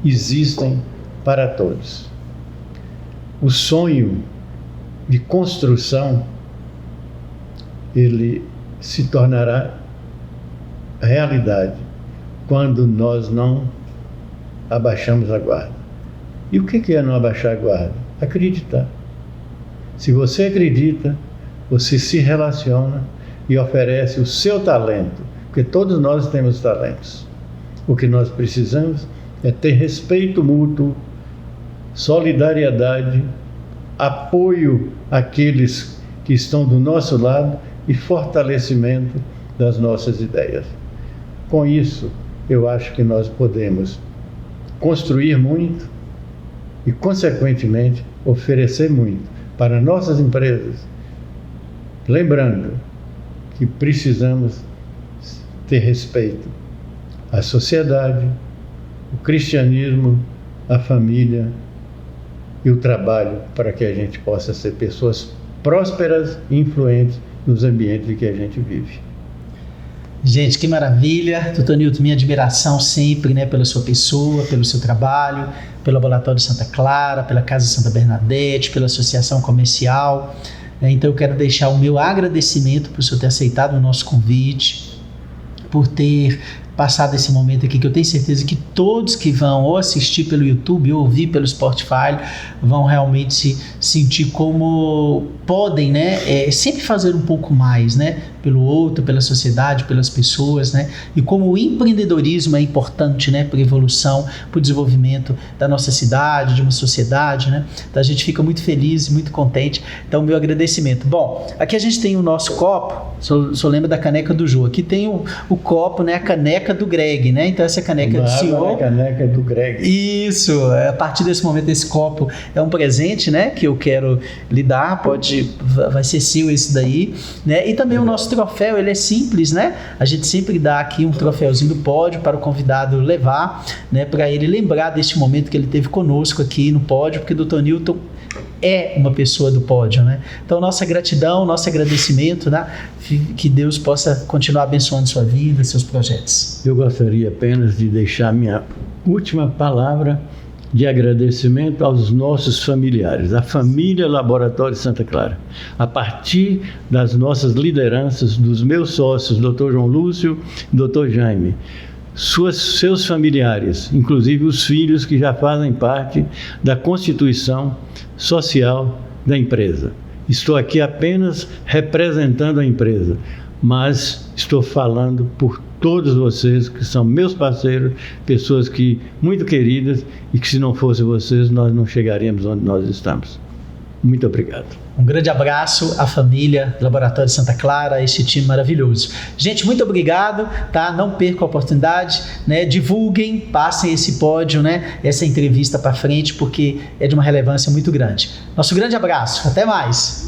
existem para todos. O sonho de construção, ele se tornará realidade quando nós não abaixamos a guarda. E o que é não abaixar a guarda? Acreditar. Se você acredita, você se relaciona e oferece o seu talento, porque todos nós temos talentos. O que nós precisamos é ter respeito mútuo, solidariedade, apoio àqueles que estão do nosso lado e fortalecimento das nossas ideias. Com isso, eu acho que nós podemos construir muito e, consequentemente, oferecer muito para nossas empresas. Lembrando que precisamos ter respeito à sociedade, o cristianismo, a família e o trabalho para que a gente possa ser pessoas prósperas e influentes nos ambientes em que a gente vive. Gente, que maravilha. Doutor Nilton, minha admiração sempre, né, pela sua pessoa, pelo seu trabalho, pelo Laboratório Santa Clara, pela Casa Santa Bernadette, pela Associação Comercial. Então eu quero deixar o meu agradecimento por o senhor ter aceitado o nosso convite, por ter passado esse momento aqui, que eu tenho certeza que todos que vão ou assistir pelo YouTube ou ouvir pelo Spotify vão realmente se sentir como podem, né, sempre fazer um pouco mais, né, pelo outro, pela sociedade, pelas pessoas, né, e como o empreendedorismo é importante, né, para a evolução, para o desenvolvimento da nossa cidade, de uma sociedade, né, então a gente fica muito feliz e muito contente. Então, meu agradecimento. Bom, aqui a gente tem o nosso copo, só lembra da caneca do Jô, aqui tem o copo, né, a caneca do Greg, né, então essa caneca do senhor... A caneca do Greg. Isso, a partir desse momento, esse copo é um presente, né, que eu quero lhe dar, vai ser seu esse daí, né, e também o nosso troféu, ele é simples, né, a gente sempre dá aqui um troféuzinho do pódio para o convidado levar, né, para ele lembrar deste momento que ele teve conosco aqui no pódio, porque o Dr. Nilton é uma pessoa do pódio, né? Então, nossa gratidão, nosso agradecimento, né? Que Deus possa continuar abençoando sua vida, seus projetos. Eu gostaria apenas de deixar minha última palavra de agradecimento aos nossos familiares, a família Laboratório Santa Clara. A partir das nossas lideranças, dos meus sócios, Dr. João Lúcio e Dr. Jaime, seus familiares, inclusive os filhos que já fazem parte da constituição social da empresa. Estou aqui apenas representando a empresa, mas estou falando por todos vocês que são meus parceiros, pessoas que muito queridas e que se não fossem vocês nós não chegaríamos onde nós estamos. Muito obrigado. Um grande abraço à família do Laboratório Santa Clara, esse time maravilhoso. Gente, muito obrigado, tá? Não percam a oportunidade, né? Divulguem, passem esse pódio, né? Essa entrevista para frente, porque é de uma relevância muito grande. Nosso grande abraço, até mais!